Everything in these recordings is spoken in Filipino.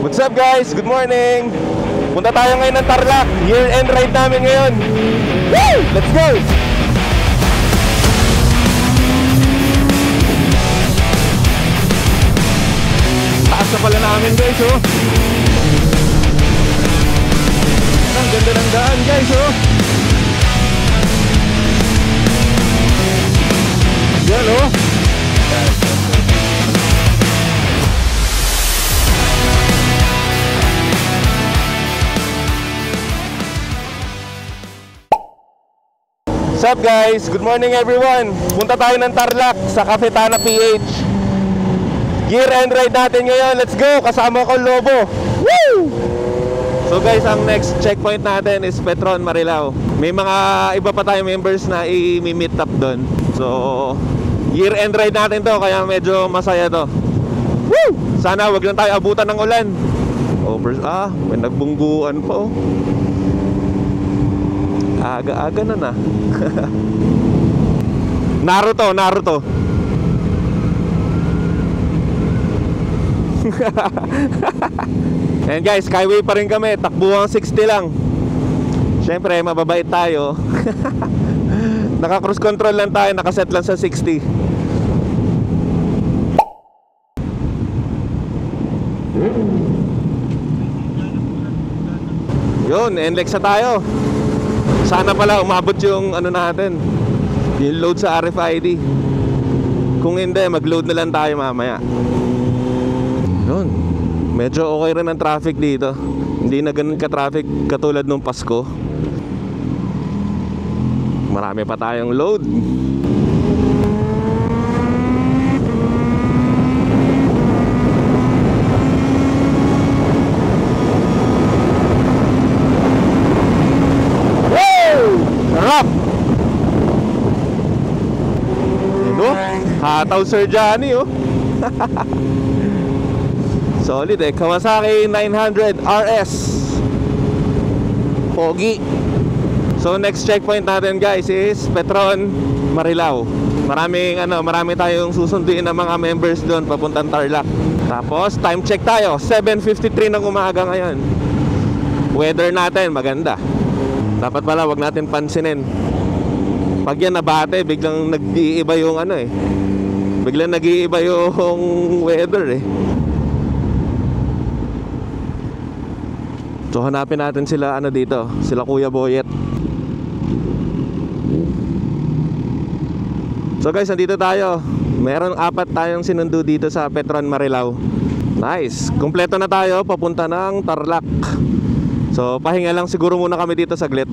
What's up guys? Good morning! Punta tayo ngayon ng Tarlac. Year-end ride namin ngayon. Woo! Let's go! Taas na pala namin guys, oh. Ang ganda ng daan guys, oh. Yan, oh. What's up guys? Good morning everyone. Punta tayo ng Tarlac sa Cafetana PH. Year end ride natin ngayon. Let's go! Kasama ko Lobo. Woo! So guys, ang next checkpoint natin is Petron, Marilao. May mga iba pa tayong members na i-meet up doon. So year end ride natin to, kaya medyo masaya to. Woo! Sana wag lang tayo abutan ng ulan. May nagbungguan pa, oh. Aga-aga na na. Naruto. And guys, skyway pa rin kami. Takbuhan 60 lang. Siyempre, mababait tayo. Naka-cruise control lang tayo. Nakaset lang sa 60. Yun, NLEX na tayo. Sana pala umabot yung ano natin, yung load sa RFID. Kung hindi, mag-load na lang tayo mamaya. Yun, medyo okay rin ang traffic dito. Hindi na ganun ka-traffic katulad nung Pasko. Marami pa tayong load. Hataw Sir Johnny, oh. Solid eh. Kawasaki 900 RS. Pogi. So next checkpoint natin guys is Petron, Marilao. Marami tayong susunduin ng mga members doon papuntang Tarlac. Tapos time check tayo, 7:53 ng umaga ngayon. Weather natin maganda. Dapat pala wag natin pansinin. Pag yan nabate, biglang nag-iiba yung ano eh. Biglang nag-iiba yung weather eh. So hanapin natin sila dito, sila Kuya Boyet. So guys, nandito tayo. Meron 4 tayong sinundo dito sa Petron, Marilao. Nice, kumpleto na tayo papunta ng Tarlac. So pahinga lang siguro muna kami dito saglit.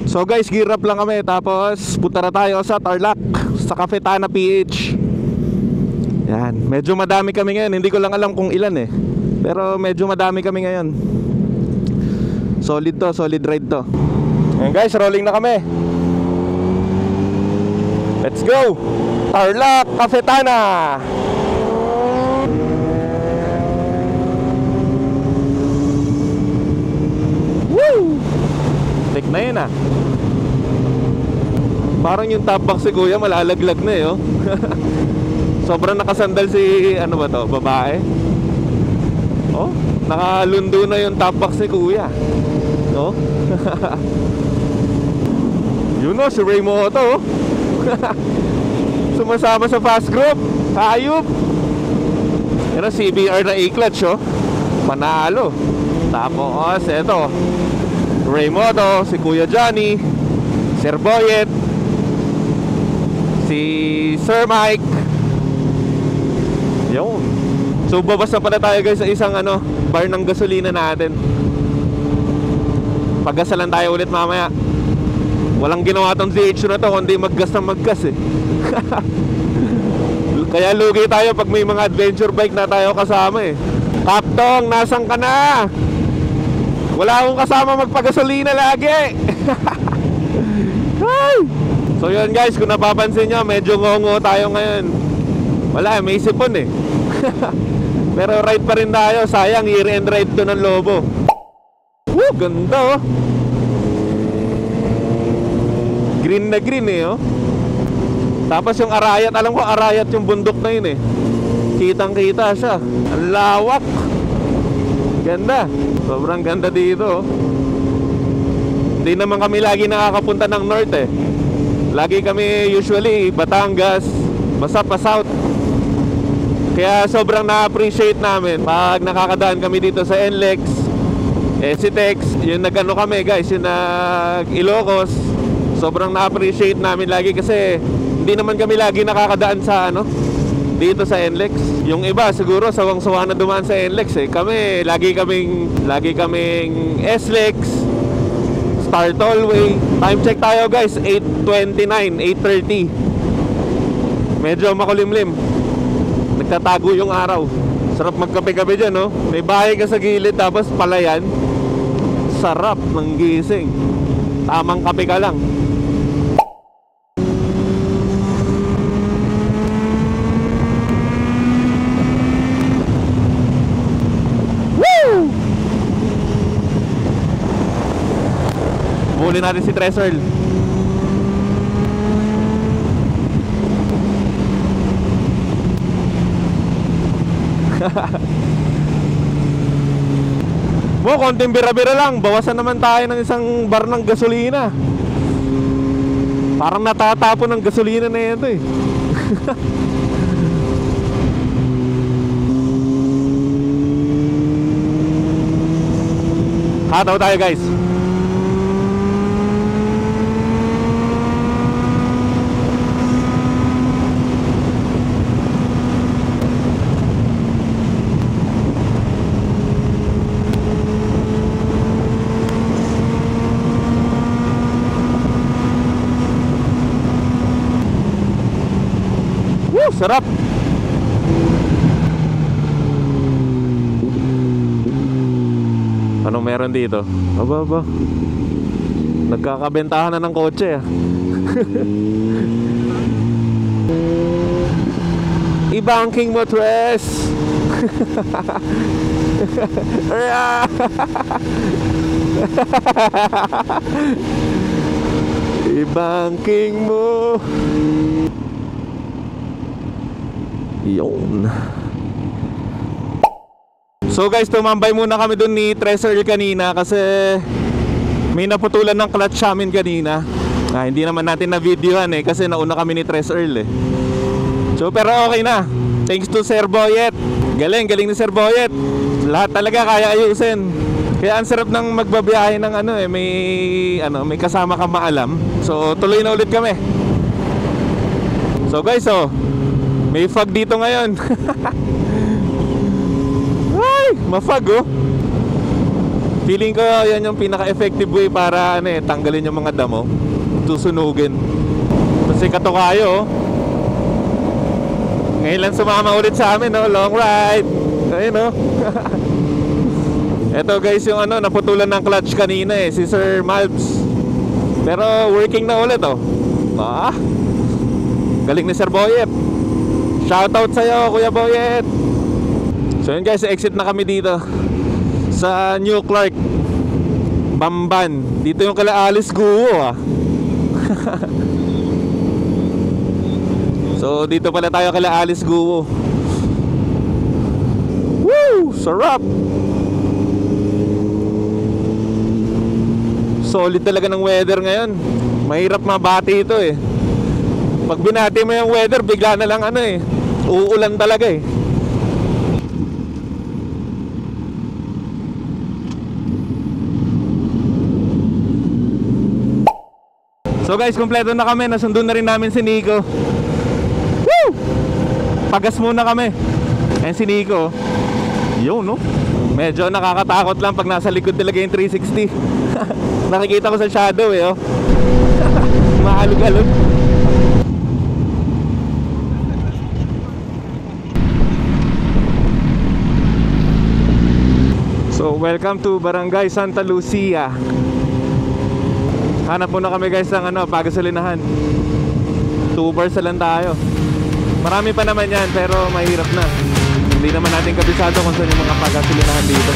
So guys, gear up lang kami. Tapos punta na tayo sa Tarlac, sa Cafetana PH. Yan, medyo madami kami ngayon. Hindi ko lang alam kung ilan eh, pero medyo madami kami ngayon. Solid to, solid ride to. Yan guys, rolling na kami. Let's go! Tarlac, Cafetana! Woo! Tik na yun ah. Parang yung top box si Kuya malalaglag na eh, oh. Sobrang nakasandal si babae. Oh, nakalundo na yung top box ni Kuya. No? Yun o, si Raymoto, oh. Sumasama sa fast group. Hayop. Yan ang CBR na E-clutch, oh. Panalo. Tapos eto, Raymoto, si Kuya Johnny, Sir Boyet, si Sir Mike. Yun. So babas na pala tayo guys sa isang bar ng gasolina natin. Paggasalan tayo ulit mamaya. Walang ginawa tong ZH na to kundi maggas na maggas eh. Kaya lugi tayo pag may mga adventure bike na tayo kasama eh. Kaptong, nasan ka na? Wala akong kasama magpagasolina lagi. So yun guys, kung napapansin nyo, medyo ngongo tayo ngayon. Wala, may sipon eh. Pero ride pa rin tayo. Sayang, year-end ride to ng Lobo. Woo, ganda oh. Green na green eh, oh. Tapos yung Arayat, alam ko Arayat yung bundok na yun eh. Kitang kita siya. Ang lawak. Ganda. Sobrang ganda dito. Hindi naman kami lagi nakakapunta ng north eh. Lagi kami usually Batangas, basta pa south. Kaya sobrang na-appreciate namin pag nakakadaan kami dito sa NLEX, SCTEX, yung nag-ano kami guys, yung nag-Ilocos. Sobrang na-appreciate namin lagi kasi hindi naman kami lagi nakakadaan sa ano, dito sa NLEX. Yung iba siguro sawang-sawa na dumaan sa NLEX eh. Kami lagi kaming SLEX, Star Tollway. Time check tayo guys, 8:29, 8:30. Medyo makulimlim. Nagtatago yung araw. Sarap magkape-kape dyan, no? May bahay ka sa gilid tapos palayan. Sarap ng gising. Tamang kape ka lang. Woo! Huli natin si Tresor. Mo, konting bira-bira lang. Bawasan naman tayo ng isang bar ng gasolina. Parang natatapon ng gasolina na ito eh. Hataw tayo guys. Sarap. Anong meron dito? Aba. Nagkakabentahan na ng kotse ah. I-banking mo, Tres. I-banking mo. Yun. So guys, tumambay muna kami dun ni Tresor kanina kasi may naputulan ng clutch amin kanina. Hindi naman natin na videohan eh kasi nauna kami ni Tresor eh. So pero okay na. Thanks to Sir Boyet. Galing ni Sir Boyet. Lahat talaga kaya ayusin. Kaya ang sarap ng magbabiyahe ng ano eh, may kasama ka maalam. So tuloy na ulit kami. So guys, may fog dito ngayon. Ay, ma-fog oh. Feeling ko yan yung pinaka-effective way para tanggalin yung mga damo. Tusunugin. Kasi katokayo oh. Ngayon lang sumama ulit sa amin oh, long ride. Ayun oh. Eto guys yung naputulan ng clutch kanina eh, si Sir Malbs. Pero working na ulit oh. Galing ni Sir Boyet. Shoutout sa'yo, Kuya Boyet. So yun guys, exit na kami dito sa New Clark, Bamban. Dito yung kala Alice Guo ah. So dito pala tayo kala Alice Guo. Woo! Sarap! Solid talaga ng weather ngayon. Mahirap mabati ito eh. Pag binati mo yung weather, bigla na lang uulan talaga eh. So guys, kompleto na kami. Nasundon na rin namin si Nico. Woo! Pagas muna kami. Ayan si Nico. Yun no. Medyo nakakatakot lang pag nasa likod talaga yung 360. Nakikita ko sa shadow eh oh. Maalog-alog. So welcome to Barangay Santa Lucia. Hanap muna kami guys ng pagasolinahan. 2 bars lang tayo. Marami pa naman yan pero mahirap na. Hindi naman natin kabisado kung saan yung mga pagasolinahan dito.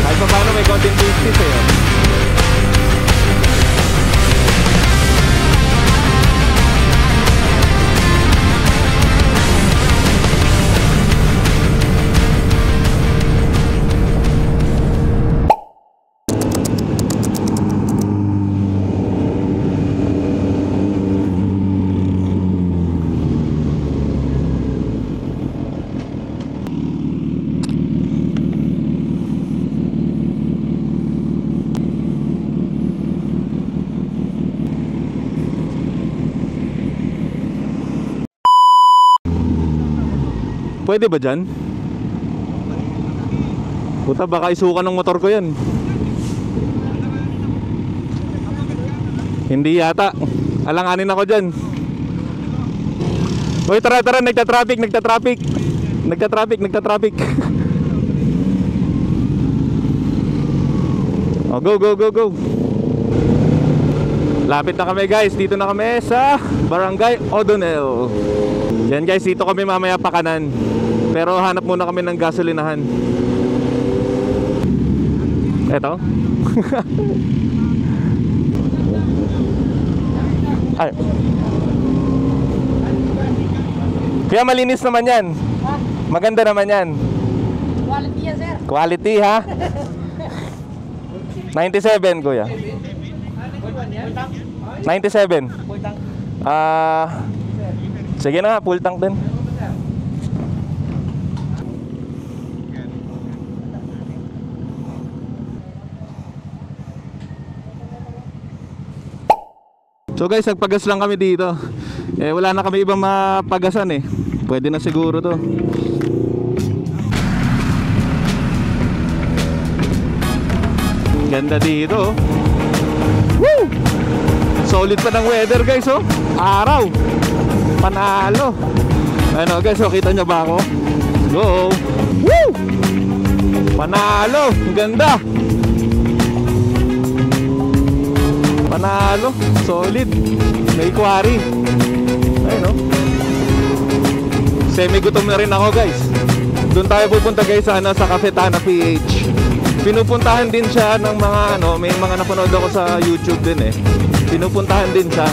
Kahit pa paano may konting business eh. Pwede ba dyan? Puta, baka isukan ng motor ko yan. Hindi yata. Alanganin ako dyan. Uy, tara, nagtatraffic. Oh, go. Lapit na kami guys, dito na kami sa Barangay O'Donnell. Yan guys, dito kami mamaya pa kanan. Pero hanap muna kami ng gasolinahan. Eto. Ay. Kaya malinis naman yan. Maganda naman yan. Quality yan, sir. Quality ha. 97 kuya. 97. Sige na nga, full tank din. So guys, nagpagas lang kami dito. Wala na kami ibang mapagasan eh. Pwede na siguro to. Ganda dito. Woo! Solid pa ng weather guys oh. Araw. Panalo. Ano guys, oh, kita nyo ba ako? Go. Woo! Panalo. Ganda. Panalo. Solid. May quarry. Ayun oh. Semi-gutom na rin ako guys. Doon tayo pupunta guys sa Cafetana PH. Pinupuntahan din siya ng mga may mga napanood ako sa YouTube din eh. Pinupuntahan din siya.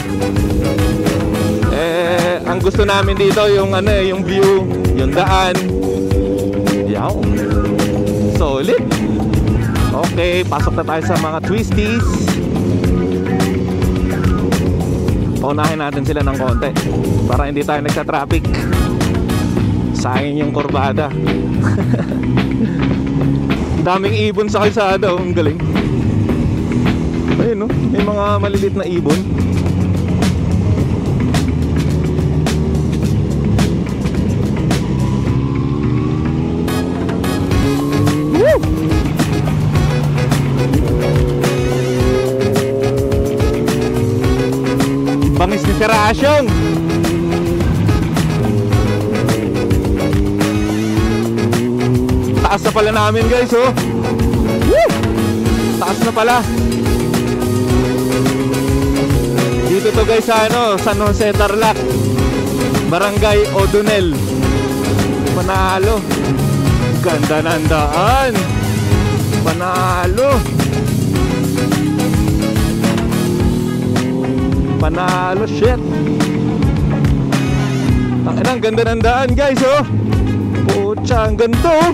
Ang gusto namin dito yung yung view, yung daan. Yaw. Solid. Okay, pasok na tayo sa mga twisties. Paunahin natin sila ng konti para hindi tayo nagka-traffic. Sayang yung kurbada. Daming ibon sa kalsada, ang galing. Ayun no, may mga malilit na ibon. Woo! Bangis ni Serasyong. Taas na pala namin guys oh. Woo! Taas na pala. Dito to guys sa San Jose Tarlac, Barangay O'Donnell. Panalo. Ganda ng daan. Panalo. Panalo shit. Ang ganda ng daan guys oh. Pucha, ang ganda oh.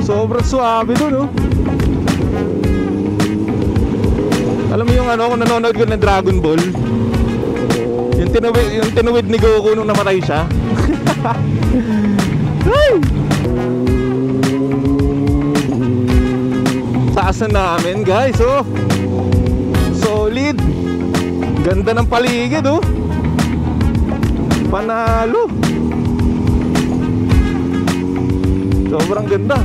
Sobrang suabe dun oh. Alam mo yung kung nanonood ko ng Dragon Ball, yung tinuwid ni Goku nung namatay siya. Taas na namin guys oh. Solid. Ganda ng paligid oh. Panalo. Sobrang ganda.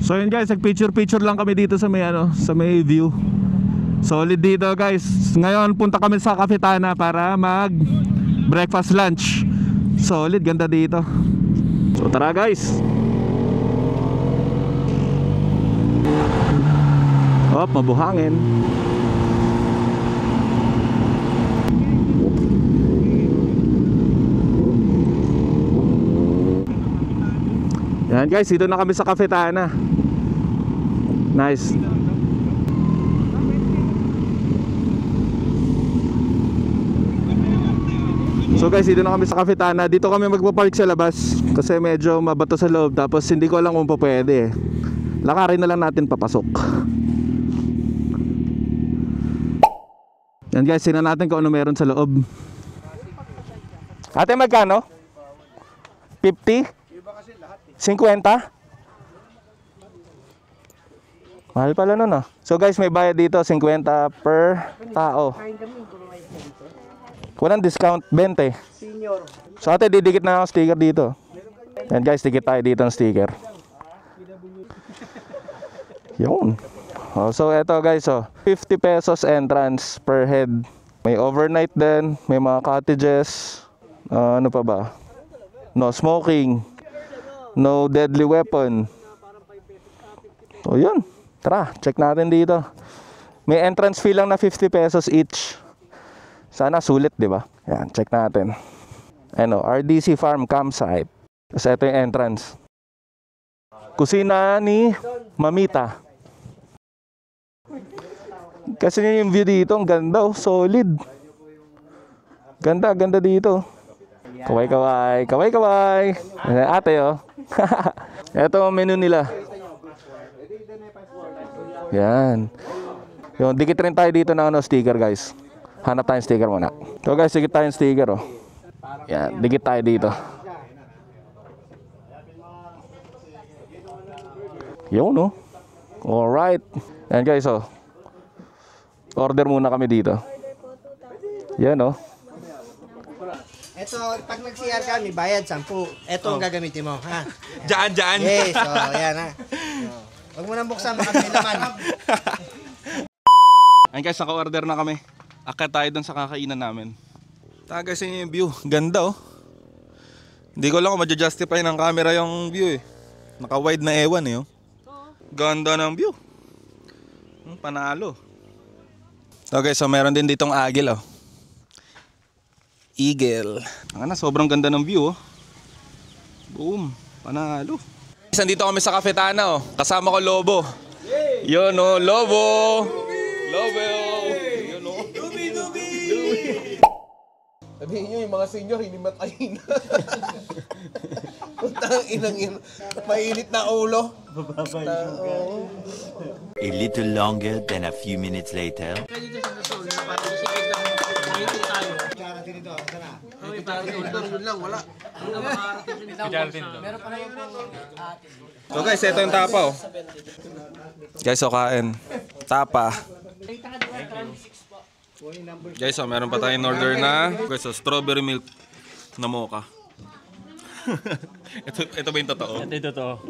So yun guys, nag-picture lang kami dito sa may view. Solid dito guys. Ngayon punta kami sa Cafetana para mag breakfast lunch. Solid, ganda dito. So tara guys. Op, mabuhangin. Yan guys, dito na kami sa Cafetana. Nice. So guys, dito na kami sa Cafetana. Dito kami magpapark sa labas kasi medyo mabato sa loob. Tapos hindi ko alam kung pwede. Lakarin na lang natin papasok. Yan guys, sinan natin kung ano meron sa loob. Ate, magkano? 50? 50? Mahal pala nun ah. So guys, may bayad dito 50 per tao. Walang discount, 20. So ate, didikit na ako sticker dito. Yan guys, dikit tayo dito ng sticker. Yun. Oh, so eto guys, 50 pesos entrance per head. May overnight din, may mga cottages. Ano pa ba? No smoking. No deadly weapon. So yun. Tara, check natin dito. May entrance fee lang na 50 pesos each. Sana sulit, di ba? Yan, check natin. Ano, RDC Farm Campsite. Tapos ito yung entrance. Kusina ni Mamita. Kasi yung view dito, ang ganda oh, solid. Ganda, ganda dito. Kaway-kaway, kaway-kaway. Ate oh. Ito ang menu nila. Yan. Yung dikit rin tayo dito ng sticker guys. Hanap tayong sticker muna. So guys, dikit tayong sticker oh. Yan, dikit tayo dito. Yun no. Alright. Yan guys oh. Order muna kami dito. Yan oh. Ito, pag nag-CR ka, may bayad, 10. Ito ang gagamitin mo, ha? Dyan. Yes, so, yan ha. Huwag mo nang buksan, baka may laman. Ayun guys, naka-order na kami. Akyat tayo dun sa kakainan namin. Tagay sa inyo yung view. Ganda oh. Hindi ko lang kung ma-justify ng camera yung view eh. Naka-wide na ewan eh oh. Ganda ng view. Panalo. Okay, so meron din ditong agil oh. Eagle. Ang sobrang ganda ng view oh. Boom. Panalo. Nandito kami sa Cafetana oh. Kasama ko Lobo. Yun oh, Lobo. Lobo. Yun oh. Dubi. Sabihin nyo, yung mga senior, hindi matayin. Puntang inang mainit na ulo. A little longer than a few minutes later. So guys, ito yung tapa oh. Guys, so kain. Tapa. Guys, so meron pa tayong order na guys, so strawberry milk na mocha. ito ba yung totoo? Ito yung totoo.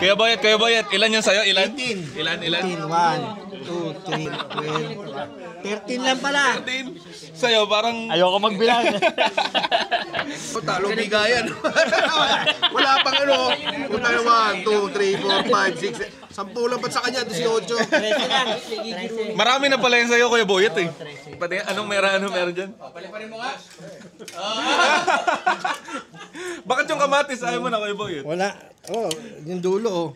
Kuya Boyet, ilan yung sayo? Ilan? 18. Ilan? 1, 2, 3, 12. 13 lang pala. 13. Sayo, parang... Ayoko magbilang. Talo bigayan. Wala pang ano. Kung tayo 1, 2, 3, 4, 5, 6. 10 lang ba't sa kanya? 18. Marami na pala yung sayo, Kuya Boyet eh. Pati, anong meron dyan? Paliparin mo nga. Bakit yung kamatis ayaw mo na, Kuya Boyet? Wala. Oh, yung dulo oh.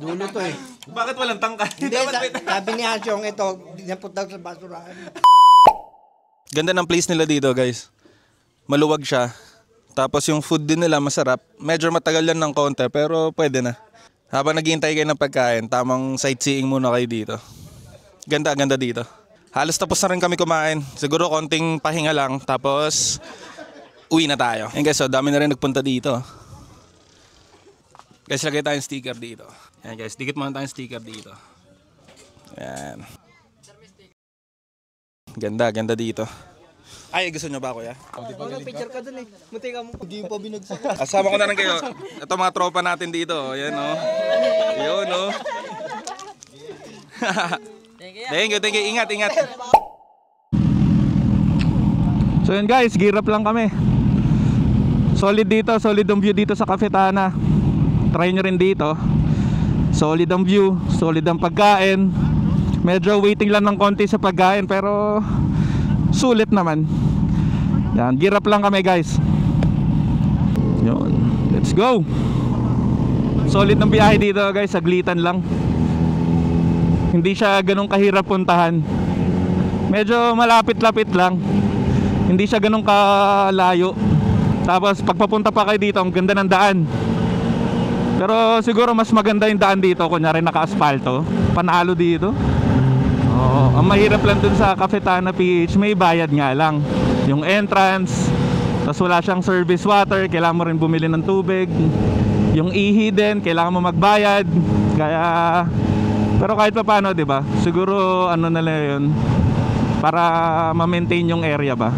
Dulo to eh. Bakit walang tangkay? Hindi, sabi ni Hasyong ito, dinapot daw sa basurahan. Ganda ng place nila dito guys. Maluwag siya. Tapos yung food din nila masarap. Medyo matagal yan ng konti pero pwede na. Habang naghihintay kayo ng pagkain, tamang sightseeing muna kayo dito. Ganda dito. Halos tapos na rin kami kumain. Siguro konting pahinga lang. Tapos uwi na tayo. Yan guys, so dami na rin nagpunta dito. Guys, lagay tayong sticker dito. Yan guys, dikit muna tayong sticker dito. Yan. Ganda dito. Ay, gusto nyo ba kuya? Picture ka dun eh. Munti ka mo. Hindi pa binagsak. Asama ko na rin kayo. Ito mga tropa natin dito. Ayan o. Yun o. Thank you. Ingat. So yun guys, gear up lang kami. Solid dito, solid ang view dito sa Cafetana. Try nyo rin dito. Solid ang view, solid ang pagkain. Medyo waiting lang ng konti sa pagkain pero sulit naman. Yan, gear up lang kami guys. Yun, let's go. Solid ng biyahe dito guys, saglitan lang. Hindi siya ganun kahirap puntahan. Medyo malapit-lapit lang. Hindi siya ganun kalayo. Tapos pagpapunta pa kayo dito, ang ganda ng daan. Pero siguro mas maganda yung daan dito, kunyari naka-asfalto. Panalo dito. Oo, ang mahirap lang dun sa Cafetana PH, may bayad nga lang. Yung entrance, tapos wala siyang service water, kailangan mo rin bumili ng tubig. Yung ihi din, kailangan mo magbayad. Kaya Pero kahit pa paano, 'di ba? Siguro ano na lang 'yun para ma-maintain yung area ba.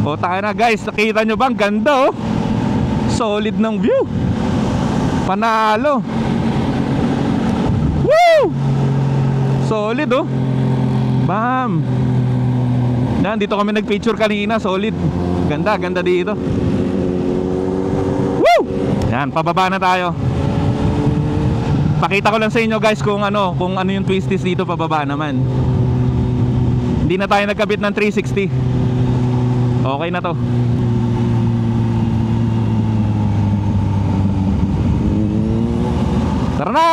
O tayo na guys, nakita nyo ba? Ang ganda oh. Solid ng view. Panalo. Woo! Solid oh. Bam. Yan, dito kami nag-picture kanina. Solid. Ganda, ganda dito. Woo! Yan, pababa na tayo. Pakita ko lang sa inyo guys kung ano yung twisties dito pababa naman. Hindi na tayo nagkabit ng 360. Okay na to. Tara na!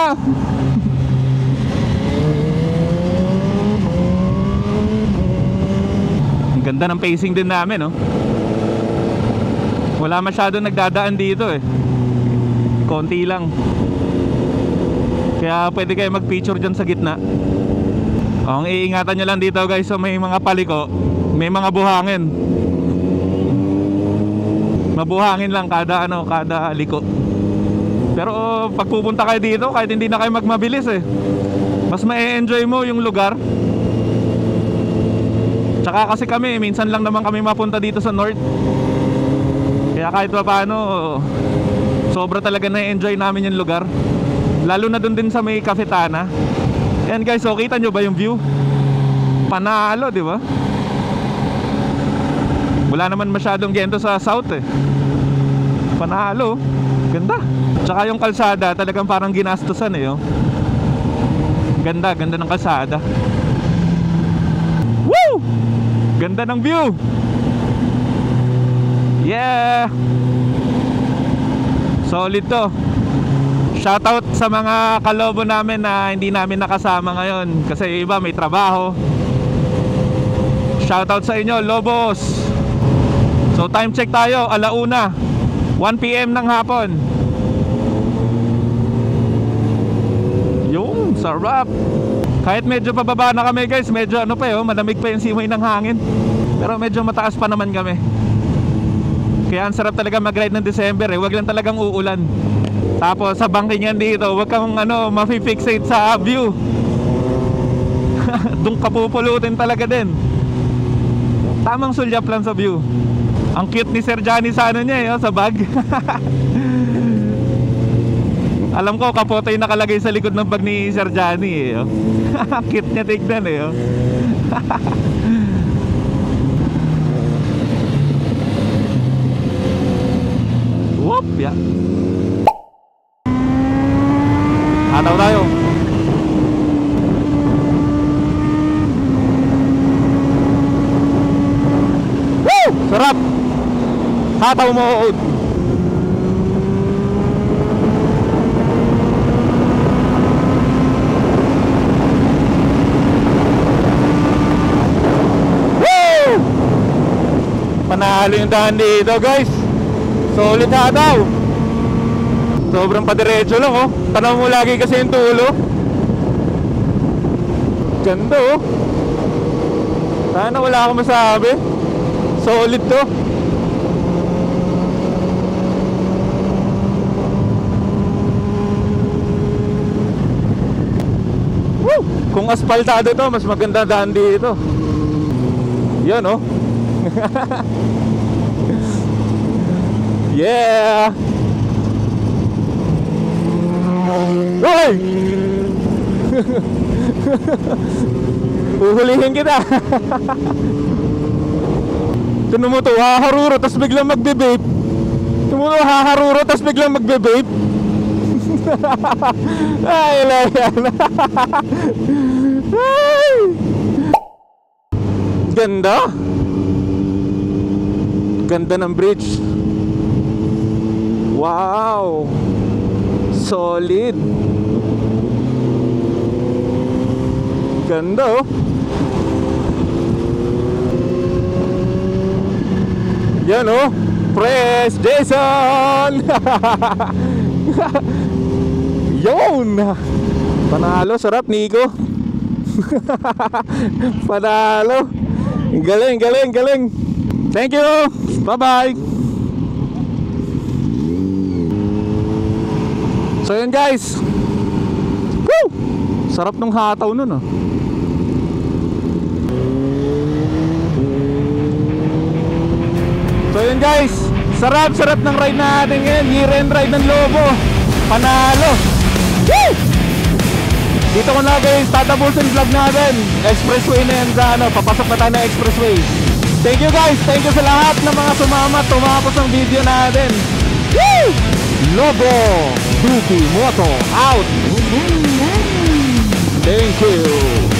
Ang ganda ng pacing din namin, no? Wala masyado nagdadaan dito eh. Konti lang. Kaya pwede kayo mag-picture dyan sa gitna. Ang iingatan nyo lang dito guys, so may mga paliko, may mga buhangin. Mabuhangin lang kada liko. Pero pag pupunta kayo dito, kahit hindi na kayo magmabilis eh, mas ma-enjoy mo yung lugar. Tsaka kasi kami, minsan lang naman kami mapunta dito sa north. Kaya kahit pa paano, sobra talaga na-enjoy namin yung lugar. Lalo na dun din sa may Cafetana. Yan guys, so kita nyo ba yung view? Panalo, di ba? Wala naman masyadong gento sa south eh. Panalo. Ganda. Tsaka yung kalsada talagang parang ginastusan eh oh. Ganda, ganda ng kalsada. Woo! Ganda ng view. Yeah. Solid to. Shoutout sa mga kalobo namin na hindi namin nakasama ngayon kasi iba may trabaho. Shoutout sa inyo, Lobos. So time check tayo, 1:00 1 PM ng hapon. Yung sarap. Kahit medyo pababa na kami guys, medyo ano pa yun, malamig pa yung simoy ng hangin. Pero medyo mataas pa naman kami. Kaya ang sarap talaga mag-ride ng December eh, wag lang talagang uulan. Tapos sa bangkingan dito, wag kang mafi-fixate sa view. Doon ka pupulutin talaga din. Tamang sulyap lang sa view. Ang cute ni Sir Johnny sa niya sa bag. Alam ko kapote yung nakalagay sa likod ng bag ni Sir Johnny eh. Cute niya tignan eh. Whoop, yeah. Hataw tayo. Woo! Sarap! Hataw mode. Woo! Panalo yung daan dito guys. Solid hataw. Sobrang padiretso lang oh. Tanaw mo lagi kasi yung tulo. Ganda oh. Sana wala akong masabi. Solid to. Woo! Kung asfaltado to, mas maganda daan dito. Yan oh. Yeah. Hoy! Uhulihin kita. Tinan mo to, haharuro tapos biglang magbe-vape. Tinan mo to, haharuro tapos biglang magbe-vape. Ay, layan. Ay! Ganda. Ganda ng bridge. Wow. Solid. Ganda oh. Yan oh. Press Jason. Yun. Panalo, sarap Nico. Panalo. Galing, galing, galing. Thank you. Bye-bye. So yun guys. Woo! Sarap nung hataw nun ah. So yun guys, sarap ng ride natin ngayon. Year-end ride ng Lobo. Panalo. Woo! Dito ko na guys, tatapusin vlog natin. Expressway na yan sa ano, papasok na tayo ng expressway. Thank you guys, thank you sa lahat ng mga sumama, tumapos ang video natin. Woo! Lobo Duki Moto out. Thank you.